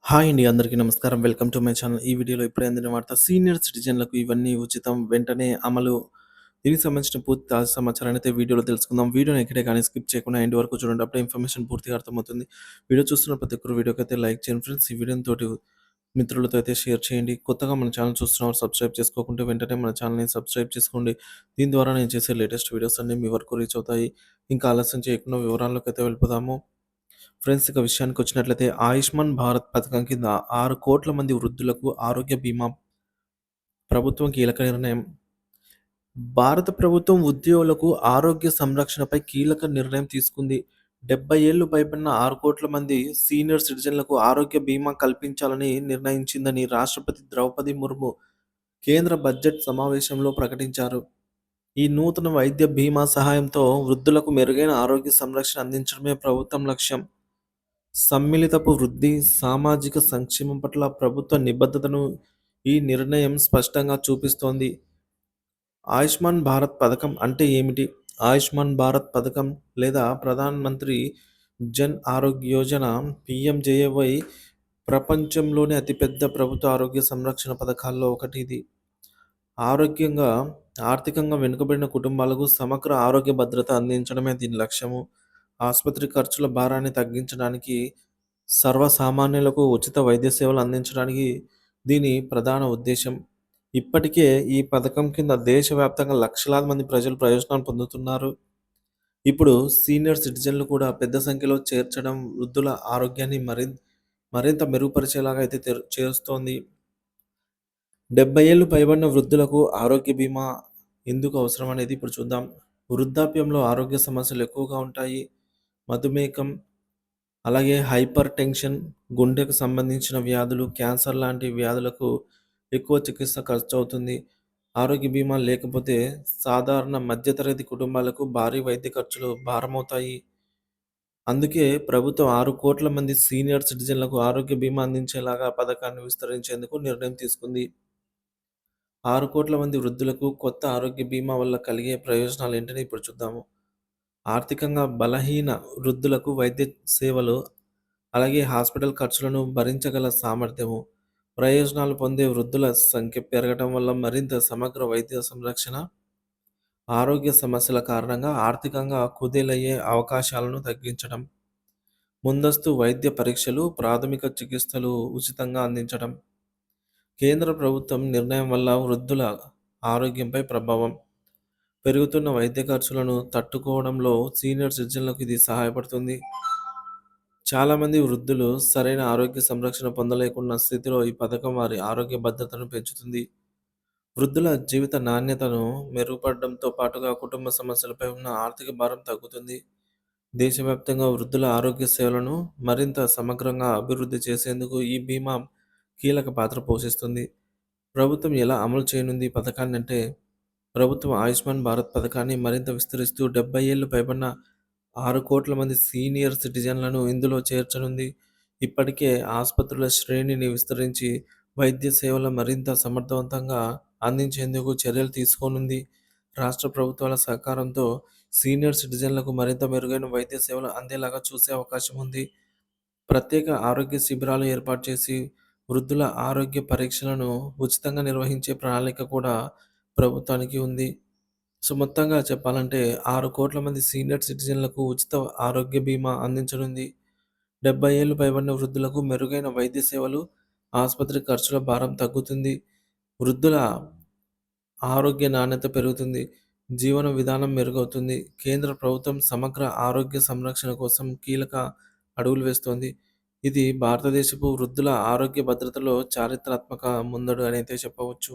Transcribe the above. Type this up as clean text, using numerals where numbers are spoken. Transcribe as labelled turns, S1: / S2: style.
S1: Hi అండి. అందరికీ నమస్కారం. Welcome to my channel. ఈ వీడియోలో ఇప్పుడే అందిన వార్త సీనియర్ సిటిజన్‌లకు ఇవన్నీ ఉచితం. వెంటనే అమలు. దీనికి సంబంధించిన పూర్తి తాజా సమాచారాన్ని అయితే వీడియోలో తెలుసుకుందాం. వీడియోని ఎక్కడే కానీ స్కిప్ చేయకుండా ఎండ్ వరకు చూడండి. అప్పుడే ఇన్ఫర్మేషన్ పూర్తిగా అర్థమవుతుంది. వీడియో చూస్తున్న ప్రతి ఒక్కరు వీడియోకైతే లైక్ చేయండి ఫ్రెండ్స్. ఈ వీడియోని తోటి మిత్రులతో అయితే షేర్ చేయండి. కొత్తగా మన ఛానల్ చూస్తున్నవారు సబ్స్క్రైబ్ చేసుకోకుంటే వెంటనే మన ఛానల్‌ని సబ్స్క్రైబ్ చేసుకోండి. దీని ద్వారా నేను చేసే లేటెస్ట్ వీడియోస్ అన్నీ మీ వరకు రీచ్ అవుతాయి. ఇంకా ఆలస్యం చేయకుండా వివరాల్లోకి అయితే వెళ్ళిపోదాము. ఫ్రెండ్స్ ఇక విషయానికొచ్చినట్లయితే ఆయుష్మాన్ భారత్ పథకం కింద 6,00,00,000 మంది వృద్ధులకు ఆరోగ్య బీమా ప్రభుత్వం కీలక నిర్ణయం. భారత ప్రభుత్వం ఉద్యోగులకు ఆరోగ్య సంరక్షణపై కీలక నిర్ణయం తీసుకుంది. 70 ఏళ్లు పైబడిన 6,00,00,000 మంది సీనియర్ సిటిజన్లకు ఆరోగ్య బీమా కల్పించాలని నిర్ణయించిందని రాష్ట్రపతి ద్రౌపది ముర్ము కేంద్ర బడ్జెట్ సమావేశంలో ప్రకటించారు. ఈ నూతన వైద్య బీమా సహాయంతో వృద్ధులకు మెరుగైన ఆరోగ్య సంరక్షణ అందించడమే ప్రభుత్వం లక్ష్యం. సమ్మిళితపు వృద్ధి, సామాజిక సంక్షేమం పట్ల ప్రభుత్వ నిబద్ధతను ఈ నిర్ణయం స్పష్టంగా చూపిస్తోంది. ఆయుష్మాన్ భారత్ పథకం అంటే ఏమిటి? ఆయుష్మాన్ భారత్ పథకం లేదా ప్రధాన్ మంత్రి జన్ ఆరోగ్య యోజన (పీఎంజేఏవై) ప్రపంచంలోనే అతిపెద్ద ప్రభుత్వ ఆరోగ్య సంరక్షణ పథకాల్లో ఒకటి ఇది. ఆరోగ్యంగా ఆర్థికంగా వెనుకబడిన కుటుంబాలకు సమగ్ర ఆరోగ్య భద్రత అందించడమే దీని లక్ష్యము. ఆసుపత్రి ఖర్చుల భారాన్ని తగ్గించడానికి, సర్వసామాన్యులకు ఉచిత వైద్య సేవలు అందించడానికి దీని ప్రధాన ఉద్దేశ్యం. ఇప్పటికే ఈ పథకం కింద దేశవ్యాప్తంగా లక్షలాది మంది ప్రజలు ప్రయోజనాలు పొందుతున్నారు. ఇప్పుడు సీనియర్ సిటిజన్లు కూడా పెద్ద సంఖ్యలో చేర్చడం వృద్ధుల ఆరోగ్యాన్ని మరింత మెరుగుపరిచేలాగా అయితే చేస్తోంది. 70 ఏళ్లు పైబడిన వృద్ధులకు ఆరోగ్య బీమా ఎందుకు అవసరం అనేది ఇప్పుడు చూద్దాం. వృద్ధాప్యంలో ఆరోగ్య సమస్యలు ఎక్కువగా ఉంటాయి. మధుమేహం, అలాగే హైపర్ టెన్షన్, గుండెకు సంబంధించిన వ్యాధులు, క్యాన్సర్ లాంటి వ్యాధులకు ఎక్కువ చికిత్స ఖర్చవుతుంది. ఆరోగ్య బీమా లేకపోతే సాధారణ మధ్యతరగతి కుటుంబాలకు భారీ వైద్య ఖర్చులు భారమవుతాయి. అందుకే ప్రభుత్వం 6,00,00,000 మంది సీనియర్ సిటిజన్లకు ఆరోగ్య బీమా అందించేలాగా పథకాన్ని విస్తరించేందుకు నిర్ణయం తీసుకుంది. 6,00,00,000 మంది వృద్ధులకు కొత్త ఆరోగ్య బీమా వల్ల కలిగే ప్రయోజనాలు ఏంటని ఇప్పుడు చూద్దాము. ఆర్థికంగా బలహీన వృద్ధులకు వైద్య సేవలు, అలాగే హాస్పిటల్ ఖర్చులను భరించగల సామర్థ్యము, ప్రయోజనాలు పొందే వృద్ధుల సంఖ్య పెరగటం వల్ల మరింత సమగ్ర వైద్య సంరక్షణ, ఆరోగ్య సమస్యల కారణంగా ఆర్థికంగా కుదేలయ్యే అవకాశాలను తగ్గించడం, ముందస్తు వైద్య పరీక్షలు, ప్రాథమిక చికిత్సలు ఉచితంగా అందించడం. కేంద్ర ప్రభుత్వం నిర్ణయం వల్ల వృద్ధుల ఆరోగ్యంపై ప్రభావం. పెరుగుతున్న వైద్య ఖర్చులను తట్టుకోవడంలో సీనియర్ సిటిజన్లకు ఇది సహాయపడుతుంది. చాలామంది వృద్ధులు సరైన ఆరోగ్య సంరక్షణ పొందలేకున్న స్థితిలో ఈ పథకం వారి ఆరోగ్య భద్రతను పెంచుతుంది. వృద్ధుల జీవిత నాణ్యతను మెరుగుపడడంతో పాటుగా కుటుంబ సమస్యలపై ఉన్న ఆర్థిక భారం తగ్గుతుంది. దేశవ్యాప్తంగా వృద్ధుల ఆరోగ్య సేవలను మరింత సమగ్రంగా అభివృద్ధి చేసేందుకు ఈ బీమా కీలక పాత్ర పోషిస్తుంది. ప్రభుత్వం ఎలా అమలు చేయనుంది ఈ పథకాన్ని అంటే, ప్రభుత్వం ఆయుష్మాన్ భారత్ పథకాన్ని మరింత విస్తరిస్తూ 70 ఏళ్లు పైబడిన 6,00,00,000 మంది సీనియర్ సిటిజన్లను ఇందులో చేర్చనుంది. ఇప్పటికే ఆసుపత్రుల శ్రేణిని విస్తరించి వైద్య సేవలు మరింత సమర్థవంతంగా అందించేందుకు చర్యలు తీసుకోనుంది. రాష్ట్ర ప్రభుత్వాల సహకారంతో సీనియర్ సిటిజన్లకు మరింత మెరుగైన వైద్య సేవలు అందేలాగా చూసే అవకాశం ఉంది. ప్రత్యేక ఆరోగ్య శిబిరాలు ఏర్పాటు చేసి వృద్ధుల ఆరోగ్య పరీక్షలను ఉచితంగా నిర్వహించే ప్రణాళిక కూడా ప్రభుత్వానికి ఉంది. సో మొత్తంగా చెప్పాలంటే 6,00,00,000 మంది సీనియర్ సిటిజన్లకు ఉచిత ఆరోగ్య బీమా అందించనుంది. 70 ఏళ్లు పైబడిన వృద్ధులకు మెరుగైన వైద్య సేవలు, ఆసుపత్రి ఖర్చుల భారం తగ్గుతుంది. వృద్ధుల ఆరోగ్య నాణ్యత పెరుగుతుంది. జీవన విధానం మెరుగవుతుంది. కేంద్ర ప్రభుత్వం సమగ్ర ఆరోగ్య సంరక్షణ కోసం కీలక అడుగులు వేస్తోంది. ఇది భారతదేశపు వృద్ధుల ఆరోగ్య భద్రతలో చారిత్రాత్మక ముందడు అని అయితే చెప్పవచ్చు.